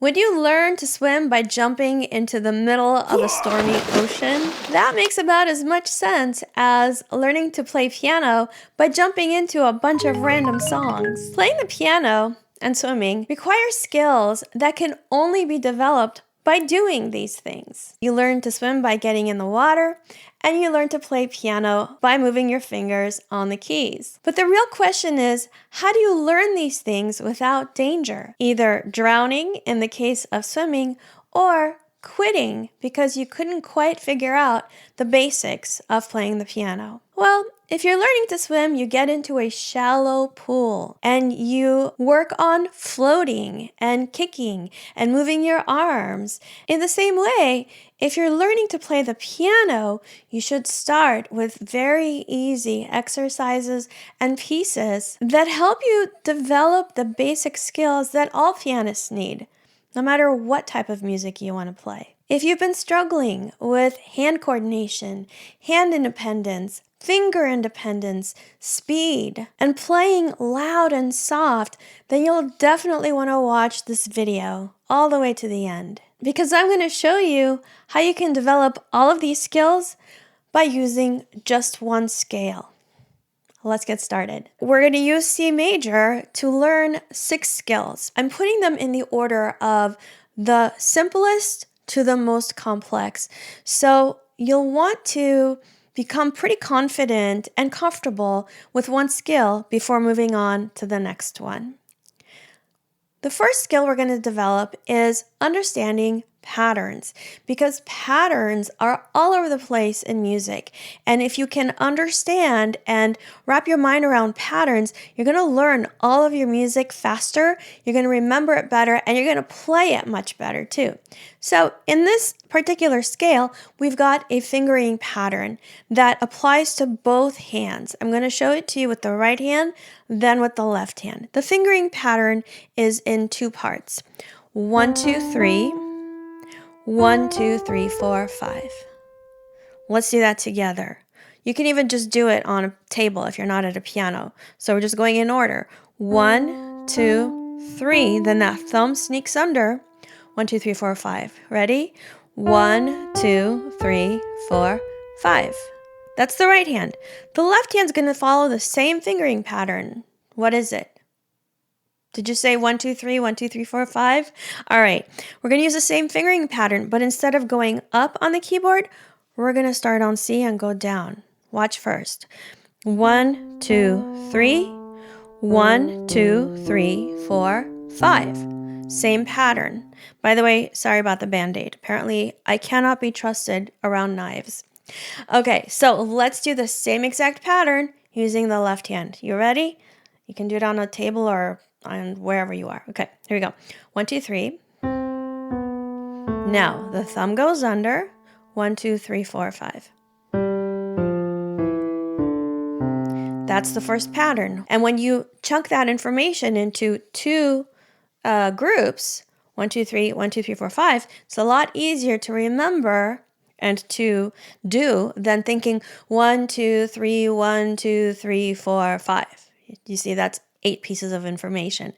Would you learn to swim by jumping into the middle of a stormy ocean? That makes about as much sense as learning to play piano by jumping into a bunch of random songs. Playing the piano and swimming require skills that can only be developed by doing these things. You learn to swim by getting in the water, and you learn to play piano by moving your fingers on the keys. But the real question is, how do you learn these things without danger? Either drowning in the case of swimming, or quitting because you couldn't quite figure out the basics of playing the piano. Well, if you're learning to swim, you get into a shallow pool and you work on floating and kicking and moving your arms. In the same way, if you're learning to play the piano, you should start with very easy exercises and pieces that help you develop the basic skills that all pianists need, no matter what type of music you want to play. If you've been struggling with hand coordination, hand independence, finger independence, speed, and playing loud and soft, then you'll definitely want to watch this video all the way to the end, because I'm going to show you how you can develop all of these skills by using just one scale. Let's get started. We're going to use C major to learn 6 skills. I'm putting them in the order of the simplest to the most complex. So you'll want to become pretty confident and comfortable with one skill before moving on to the next one. The first skill we're going to develop is understanding patterns, because patterns are all over the place in music. And if you can understand and wrap your mind around patterns, you're going to learn all of your music faster, you're going to remember it better, and you're going to play it much better too. So in this particular scale, we've got a fingering pattern that applies to both hands. I'm going to show it to you with the right hand, then with the left hand. The fingering pattern is in 2 parts. 1, 2, 3. 1, 2, 3, 4, 5. Let's do that together. You can even just do it on a table if you're not at a piano. So we're just going in order. 1, 2, 3. Then that thumb sneaks under. 1, 2, 3, 4, 5. Ready? 1, 2, 3, 4, 5. That's the right hand. The left hand's going to follow the same fingering pattern. What is it? Did you say 1, 2, 3, 1, 2, 3, 4, 5? All right, we're going to use the same fingering pattern, but instead of going up on the keyboard, we're going to start on C and go down. Watch first. 1, 2, 3. 1, 2, 3, 4, 5. Same pattern. By the way, sorry about the Band-Aid. Apparently, I cannot be trusted around knives. Okay, so let's do the same exact pattern using the left hand. You ready? You can do it on a table or on wherever you are. Okay, here we go. 1, 2, 3. Now, the thumb goes under. 1, 2, 3, 4, 5. That's the first pattern. And when you chunk that information into 2 groups, 1, 2, 3, 1, 2, 3, 4, 5, it's a lot easier to remember and to do than thinking 1, 2, 3, 1, 2, 3, 4, 5. You see, that's 8 pieces of information.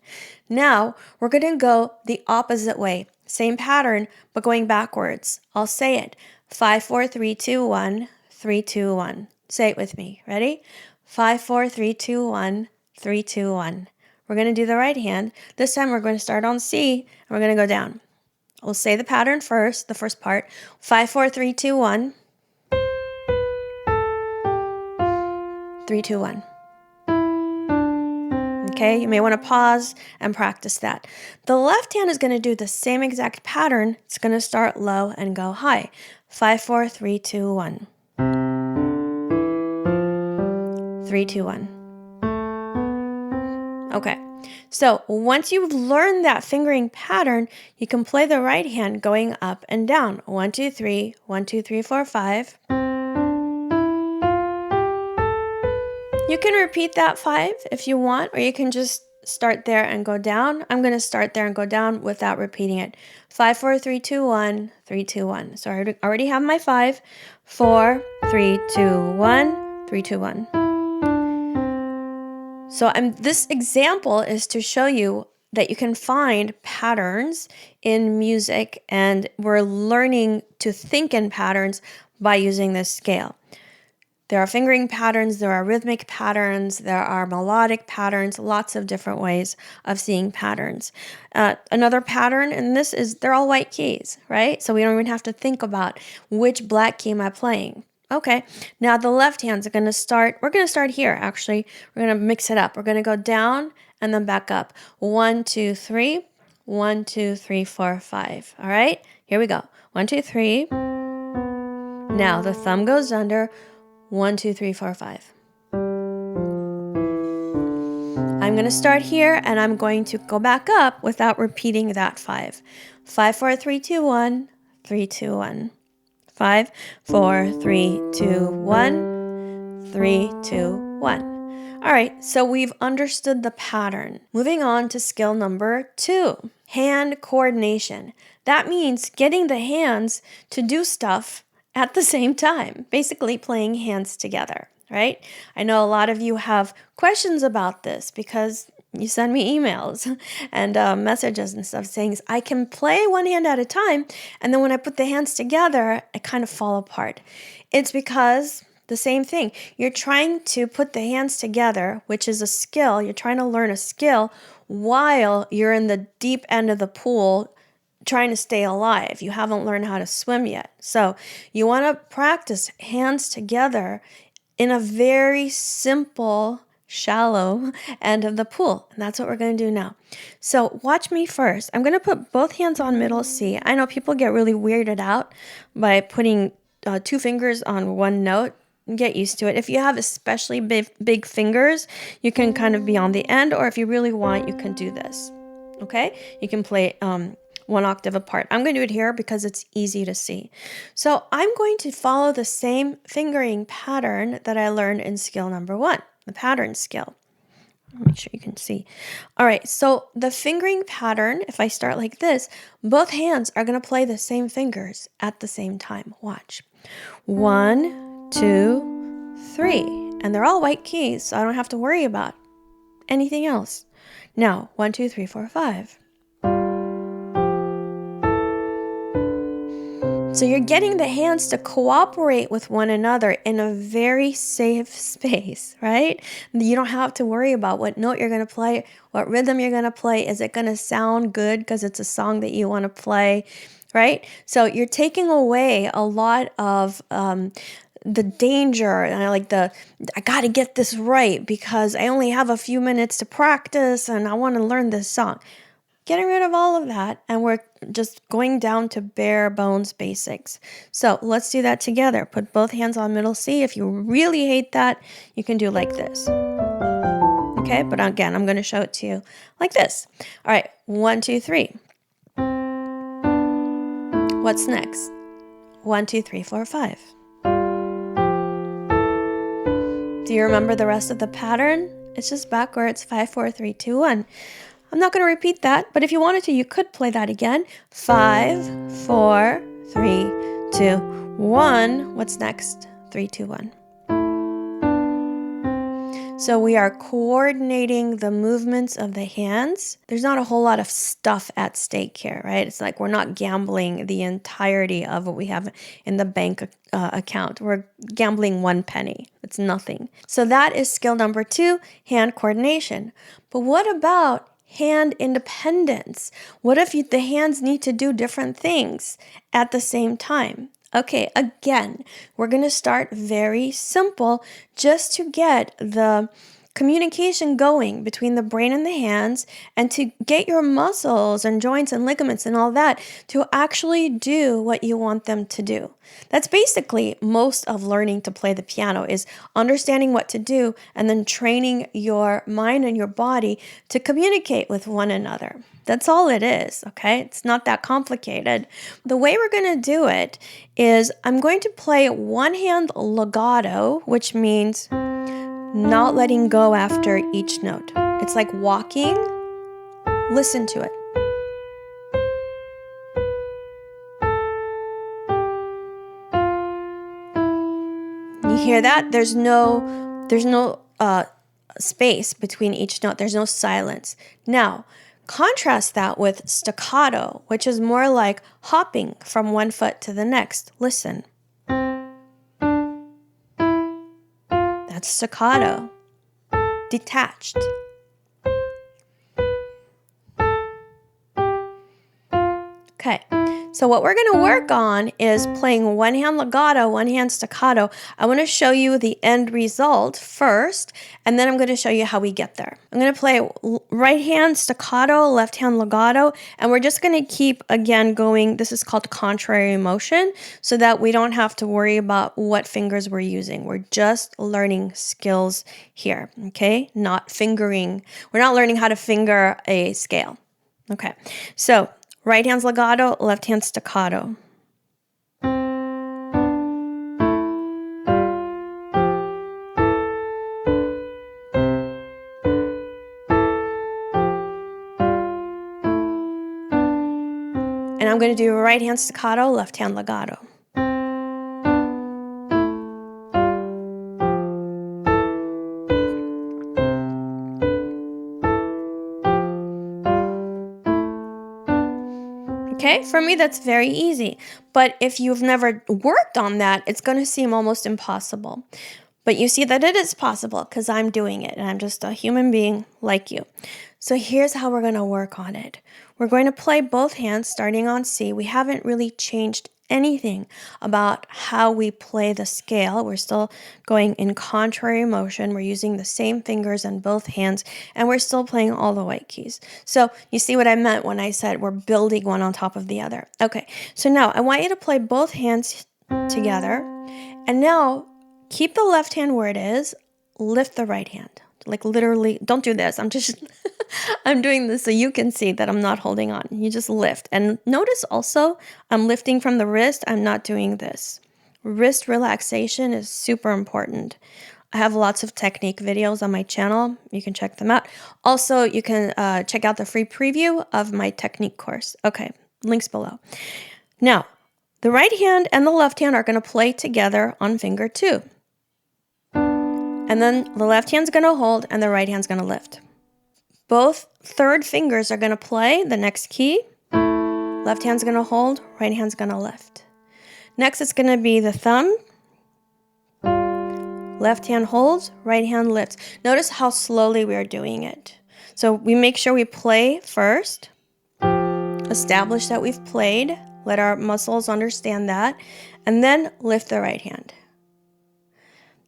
Now, we're going to go the opposite way. Same pattern, but going backwards. I'll say it. 5, 4, 3, 2, 1, 3, 2, 1. Say it with me. Ready? 5, 4, 3, 2, 1, 3, 2, 1. We're going to do the right hand. This time we're going to start on C, and we're going to go down. We'll say the pattern first, the first part. 5, 4, 3, 2, 1. 3, 2, 1. Okay, you may want to pause and practice that. The left hand is going to do the same exact pattern. It's going to start low and go high. 5, 4, 3, 2, 1. 3, 2, 1. Okay, so once you've learned that fingering pattern, you can play the right hand going up and down. 1, 2, 3, 1, 2, 3, 4, 5. You can repeat that 5 if you want, or you can just start there and go down. I'm going to start there and go down without repeating it. 5, 4, 3, 2, 1, 3, 2, 1. So I already have my 5. 4, 3, 2, 1, 3, 2, 1. So this example is to show you that you can find patterns in music, and we're learning to think in patterns by using this scale. There are fingering patterns, there are rhythmic patterns, there are melodic patterns, lots of different ways of seeing patterns. Another pattern, and this is, they're all white keys, right? So we don't even have to think about which black key am I playing. Okay, now the left hand's going to start, we're going to start here actually. We're going to mix it up. We're going to go down and then back up. 1, 2, 3, 1, 2, 3, 4, 5. All right, here we go. 1, 2, 3. Now the thumb goes under. 1, 2, 3, 4, 5. I'm going to start here and I'm going to go back up without repeating that 5. 5, 4, 3, 2, 1, 3, 2, 1. 5, 4, 3, 2, 1, 3, 2, 1. All right, so we've understood the pattern. Moving on to skill number 2, hand coordination. That means getting the hands to do stuff at the same time, basically playing hands together, right? I know a lot of you have questions about this because you send me emails and messages and stuff saying, I can play one hand at a time, and then when I put the hands together, I kind of fall apart. It's because the same thing. You're trying to put the hands together, which is a skill. You're trying to learn a skill while you're in the deep end of the pool trying to stay alive. You haven't learned how to swim yet. So you want to practice hands together in a very simple, shallow end of the pool. And that's what we're going to do now. So watch me first. I'm going to put both hands on middle C. I know people get really weirded out by putting 2 fingers on one note. Get used to it. If you have especially big fingers, you can kind of be on the end, or if you really want, you can do this. Okay? You can play 1 octave apart. I'm going to do it here because it's easy to see. So I'm going to follow the same fingering pattern that I learned in skill number 1, the pattern skill. Make sure you can see. All right, so the fingering pattern, if I start like this, both hands are going to play the same fingers at the same time. Watch. 1, 2, 3. And they're all white keys, so I don't have to worry about anything else. Now, 1, 2, 3, 4, 5. So you're getting the hands to cooperate with one another in a very safe space, right? You don't have to worry about what note you're going to play, what rhythm you're going to play. Is it going to sound good because it's a song that you want to play, right? So you're taking away a lot of the danger, and I got to get this right because I only have a few minutes to practice and I want to learn this song. Getting rid of all of that, and we're just going down to bare bones basics. So let's do that together. Put both hands on middle C. If you really hate that, you can do like this. Okay, but again, I'm going to show it to you like this. All right, 1, 2, 3. What's next? 1, 2, 3, 4, 5. Do you remember the rest of the pattern? It's just backwards. 5, 4, 3, 2, 1. I'm not going to repeat that, but if you wanted to, you could play that again. 5, 4, 3, 2, 1. What's next? 3, 2, 1. So we are coordinating the movements of the hands. There's not a whole lot of stuff at stake here, right? It's like we're not gambling the entirety of what we have in the bank account. We're gambling 1 penny. It's nothing. So that is skill number 2, hand coordination. But what about hand independence? What if the hands need to do different things at the same time? Okay, again, we're going to start very simple just to get the communication going between the brain and the hands, and to get your muscles and joints and ligaments and all that to actually do what you want them to do. That's basically most of learning to play the piano, is understanding what to do and then training your mind and your body to communicate with one another. That's all it is, okay? It's not that complicated. The way we're going to do it is I'm going to play one hand legato, which means not letting go after each note. It's like walking. Listen to it. You hear that? There's no space between each note. There's no silence. Now, Contrast that with staccato, which is more like hopping from one foot to the next. Listen. That's staccato. Detached. Okay, so what we're going to work on is playing one hand legato, one hand staccato. I want to show you the end result first, and then I'm going to show you how we get there. I'm going to play right hand staccato, left hand legato, and we're just going to keep, again, going. This is called contrary motion, so that we don't have to worry about what fingers we're using. We're just learning skills here, okay? Not fingering. We're not learning how to finger a scale. Okay, so right hand's legato, left hand staccato. And I'm going to do right hand staccato, left hand legato. Okay, for me that's very easy, but if you've never worked on that, it's going to seem almost impossible. But you see that it is possible because I'm doing it and I'm just a human being like you. So here's how we're going to work on it. We're going to play both hands starting on C. We haven't really changed anything about how we play the scale. We're still going in contrary motion. We're using the same fingers in both hands, and we're still playing all the white keys. So you see what I meant when I said we're building one on top of the other. Okay, so now I want you to play both hands together, and now keep the left hand where it is, lift the right hand. Like literally, don't do this. I'm just, I'm doing this so you can see that I'm not holding on. You just lift. And notice also, I'm lifting from the wrist. I'm not doing this. Wrist relaxation is super important. I have lots of technique videos on my channel. You can check them out. Also, you can check out the free preview of my technique course. Okay, links below. Now, the right hand and the left hand are going to play together on finger 2. And then the left hand's going to hold and the right hand's going to lift. Both third fingers are going to play the next key. Left hand's going to hold, right hand's going to lift. Next, it's going to be the thumb. Left hand holds, right hand lifts. Notice how slowly we are doing it. So we make sure we play first. Establish that we've played. Let our muscles understand that. And then lift the right hand.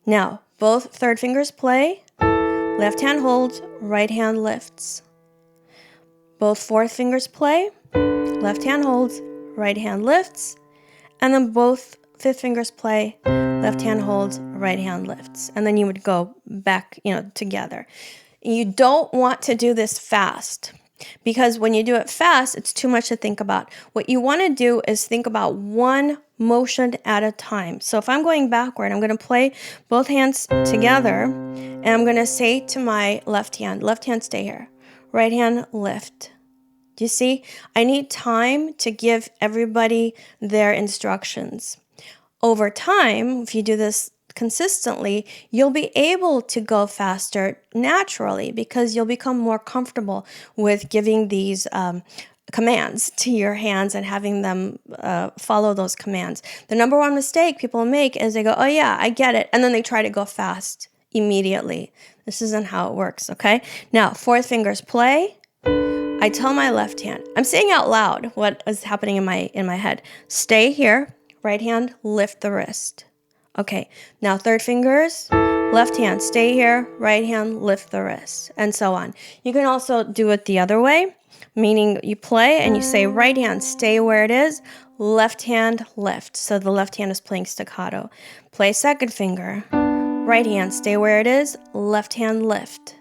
Now, both third fingers play. Left hand holds, right hand lifts. Both fourth fingers play. Left hand holds, right hand lifts. And then both fifth fingers play. Left hand holds, right hand lifts. And then you would go back, together. You don't want to do this fast, because when you do it fast, it's too much to think about. What you want to do is think about one motion at a time. So if I'm going backward, I'm going to play both hands together, and I'm going to say to my left hand, stay here. Right hand, lift. Do you see? I need time to give everybody their instructions. Over time, if you do this consistently, you'll be able to go faster naturally because you'll become more comfortable with giving these commands to your hands and having them follow those commands. The number one mistake people make is they go, oh yeah, I get it. And then they try to go fast immediately. This isn't how it works, okay? Now, fourth fingers play. I tell my left hand, I'm saying out loud what is happening in my head. Stay here, right hand, lift the wrist. Okay, now third fingers, left hand, stay here, right hand, lift the wrist, and so on. You can also do it the other way, meaning you play and you say right hand, stay where it is, left hand, lift. So the left hand is playing staccato. Play second finger, right hand, stay where it is, left hand, lift.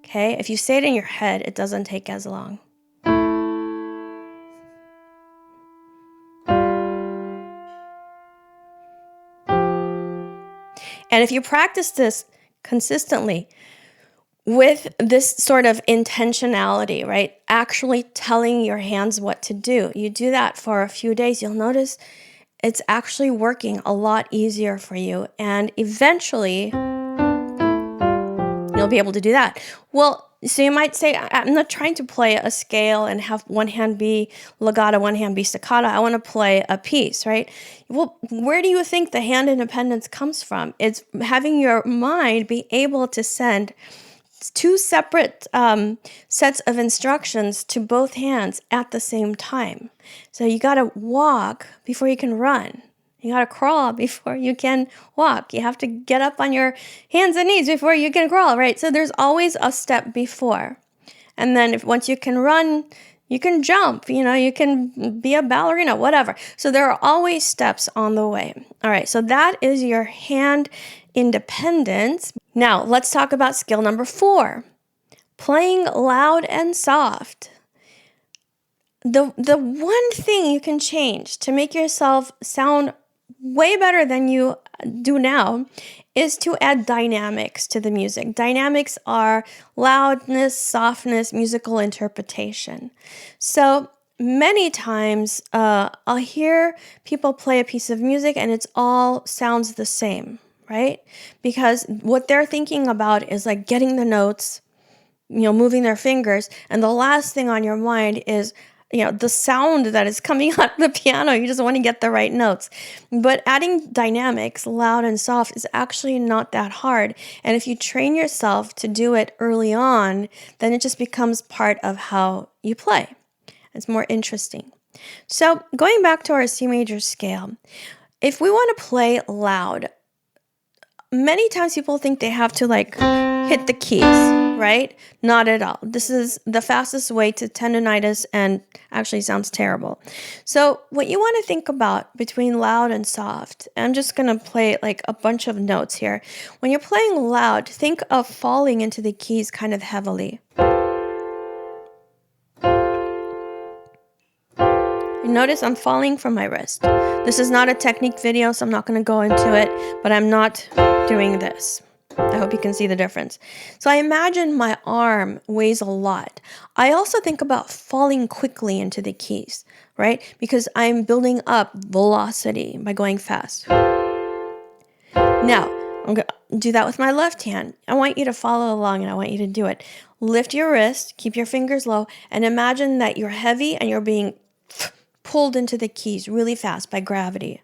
Okay, if you say it in your head, it doesn't take as long. And if you practice this consistently with this sort of intentionality, right? Actually telling your hands what to do. You do that for a few days, you'll notice it's actually working a lot easier for you. And eventually, you'll be able to do that. Well, So you might say, I'm not trying to play a scale and have one hand be legato, one hand be staccato. I want to play a piece, right? Well, where do you think the hand independence comes from? It's having your mind be able to send two separate sets of instructions to both hands at the same time. So you got to walk before you can run. You got to crawl before you can walk. You have to get up on your hands and knees before you can crawl, right? So there's always a step before. And then once you can run, you can jump, you can be a ballerina, whatever. So there are always steps on the way. All right, so that is your hand independence. Now, let's talk about skill number 4, playing loud and soft. The one thing you can change to make yourself sound way better than you do now is to add dynamics to the music. Dynamics are loudness, softness, musical interpretation. So many times I'll hear people play a piece of music and it's all sounds the same, right? Because what they're thinking about is like getting the notes, moving their fingers, and the last thing on your mind is the sound that is coming out of the piano. You just want to get the right notes. But adding dynamics, loud and soft, is actually not that hard. And if you train yourself to do it early on, then it just becomes part of how you play. It's more interesting. So going back to our C major scale, if we want to play loud, many times people think they have to hit the keys, right? Not at all. This is the fastest way to tendonitis and actually sounds terrible. So what you want to think about between loud and soft, I'm just going to play a bunch of notes here. When you're playing loud, think of falling into the keys kind of heavily. Notice I'm falling from my wrist. This is not a technique video, so I'm not going to go into it, but I'm not doing this. I hope you can see the difference. So I imagine my arm weighs a lot. I also think about falling quickly into the keys, right? Because I'm building up velocity by going fast. Now, I'm going to do that with my left hand. I want you to follow along and I want you to do it. Lift your wrist, keep your fingers low, and imagine that you're heavy and you're being pulled into the keys really fast by gravity.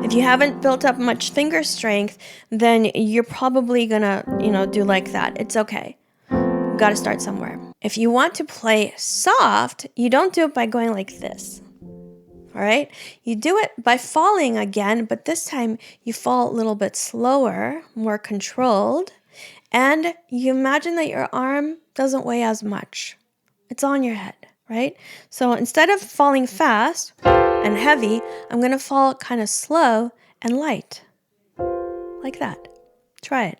If you haven't built up much finger strength, then you're probably gonna, do like that. It's okay. You gotta start somewhere. If you want to play soft, you don't do it by going like this. All right? You do it by falling again, but this time you fall a little bit slower, more controlled, and you imagine that your arm doesn't weigh as much. It's on your head. Right? So instead of falling fast and heavy, I'm going to fall kind of slow and light. Like that. Try it.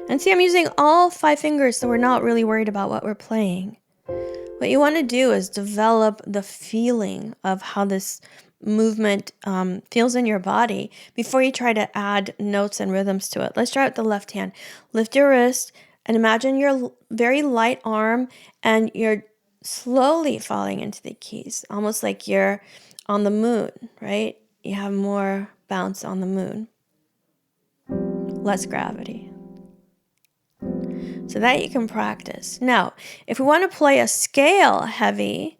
And see, I'm using all 5 fingers, so we're not really worried about what we're playing. What you want to do is develop the feeling of how this movement feels in your body before you try to add notes and rhythms to it. Let's try it with the left hand. Lift your wrist and imagine your very light arm and you're slowly falling into the keys, almost like you're on the moon, right? You have more bounce on the moon, less gravity. So that you can practice. Now, if we want to play a scale heavy,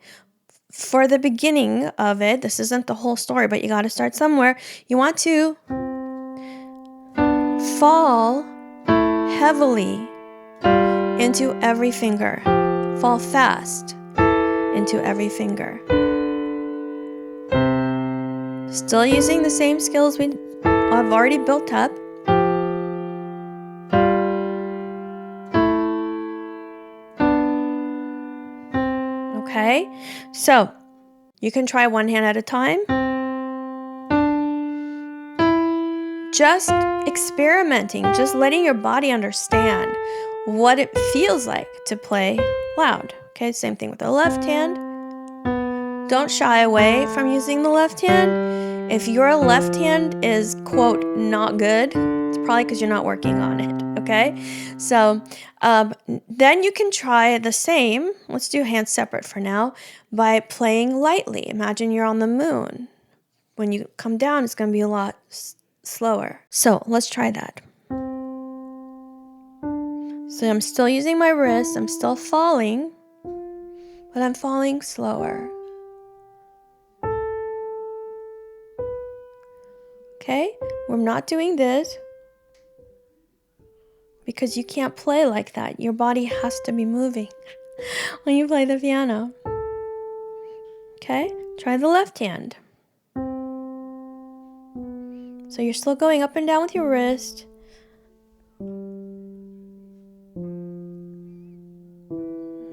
for the beginning of it, this isn't the whole story, but you got to start somewhere. You want to fall heavily into every finger. Fall fast into every finger. Still using the same skills I've already built up. Okay, so you can try one hand at a time. Just experimenting, just letting your body understand what it feels like to play loud. Okay, same thing with the left hand. Don't shy away from using the left hand. If your left hand is, quote, not good, it's probably because you're not working on it, okay? So then you can try the same, let's do hands separate for now, by playing lightly. Imagine you're on the moon. When you come down, it's going to be a lot slower. So let's try that. So I'm still using my wrist, I'm still falling, but I'm falling slower. Okay, we're not doing this because you can't play like that. Your body has to be moving when you play the piano. Okay, try the left hand. So you're still going up and down with your wrist.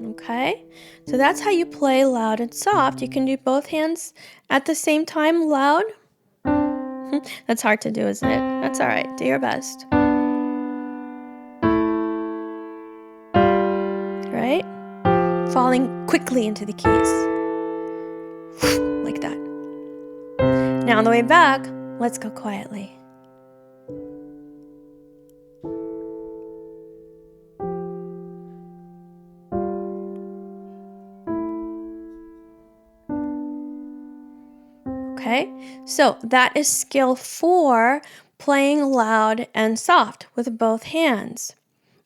Okay, so that's how you play loud and soft. You can do both hands at the same time loud. That's hard to do, isn't it? That's all right. Do your best. Right? Falling quickly into the keys. Like that. Now on the way back, let's go quietly. Okay, so that is skill 4, playing loud and soft with both hands.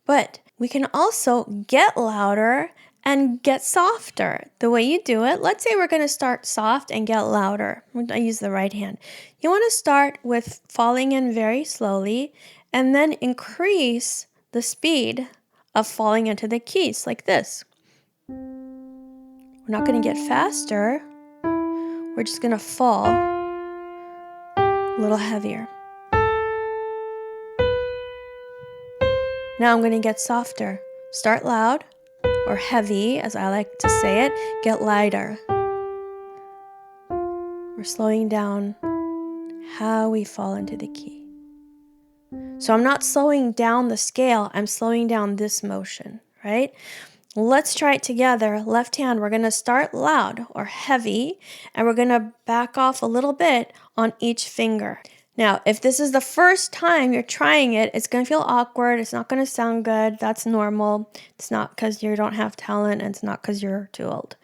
But we can also get louder and get softer. The way you do it, let's say we're going to start soft and get louder. I use the right hand. You want to start with falling in very slowly and then increase the speed of falling into the keys like this. We're not going to get faster. We're just going to fall a little heavier. Now I'm going to get softer. Start loud or heavy, as I like to say it. Get lighter. We're slowing down how we fall into the key. So I'm not slowing down the scale. I'm slowing down this motion, right? Let's try it together. Left hand, we're going to start loud or heavy, and we're going to back off a little bit on each finger. Now, if this is the first time you're trying it, it's going to feel awkward. It's not going to sound good. That's normal. It's not because you don't have talent, and it's not because you're too old.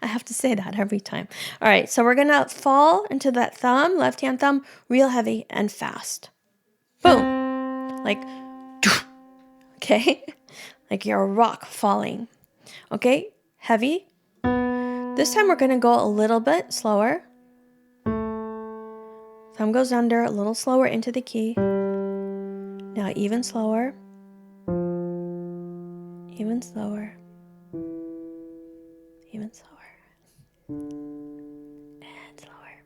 I have to say that every time. All right, so we're going to fall into that thumb, left hand thumb, real heavy and fast. Boom. Like, okay? Like you're a rock falling. Okay, heavy. This time we're going to go a little bit slower. Thumb goes under, a little slower into the key. Now even slower. Even slower. Even slower. And slower.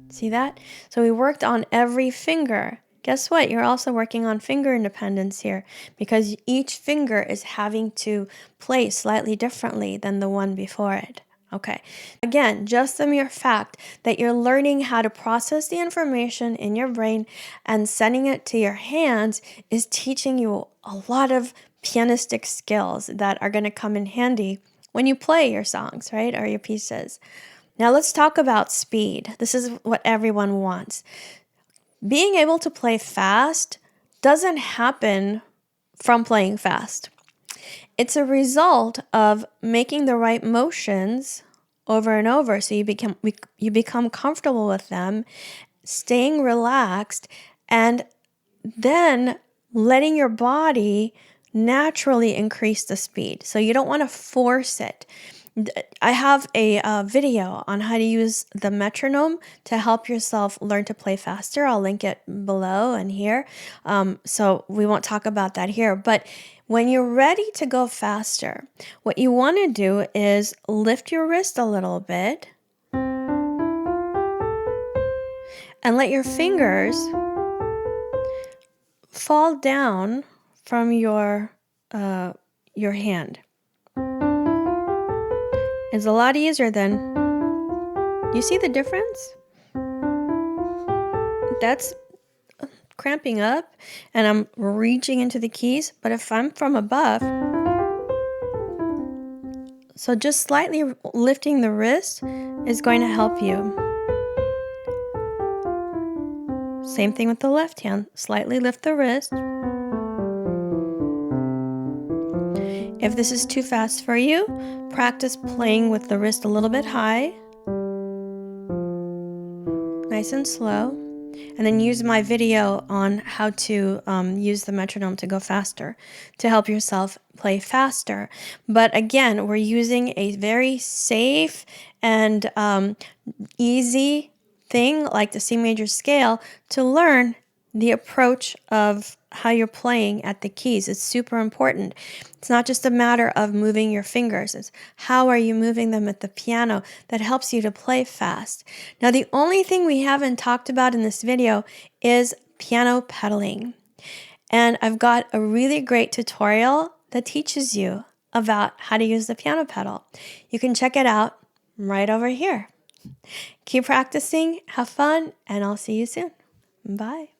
See that? So we worked on every finger. Guess what? You're also working on finger independence here because each finger is having to play slightly differently than the one before it. Okay. Again, just the mere fact that you're learning how to process the information in your brain and sending it to your hands is teaching you a lot of pianistic skills that are going to come in handy when you play your songs, right? Or your pieces. Now let's talk about speed. This is what everyone wants. Being able to play fast doesn't happen from playing fast. It's a result of making the right motions over and over so you become comfortable with them, staying relaxed, and then letting your body naturally increase the speed. So you don't want to force it. I have a video on how to use the metronome to help yourself learn to play faster. I'll link it below and here. So we won't talk about that here. But when you're ready to go faster, what you want to do is lift your wrist a little bit and let your fingers fall down from your hand. It's a lot easier then. You see the difference? That's cramping up and I'm reaching into the keys, but if I'm from above, so just slightly lifting the wrist is going to help you. Same thing with the left hand. Slightly lift the wrist. If this is too fast for you, practice playing with the wrist a little bit high. Nice and slow. and then use my video on how to use the metronome to go faster to help yourself play faster. But again, we're using a very safe and easy thing like the C major scale to learn the approach of how you're playing at the keys. It's super important. It's not just a matter of moving your fingers. It's how are you moving them at the piano that helps you to play fast. Now, the only thing we haven't talked about in this video is piano pedaling. And I've got a really great tutorial that teaches you about how to use the piano pedal. You can check it out right over here. Keep practicing, have fun, and I'll see you soon. Bye.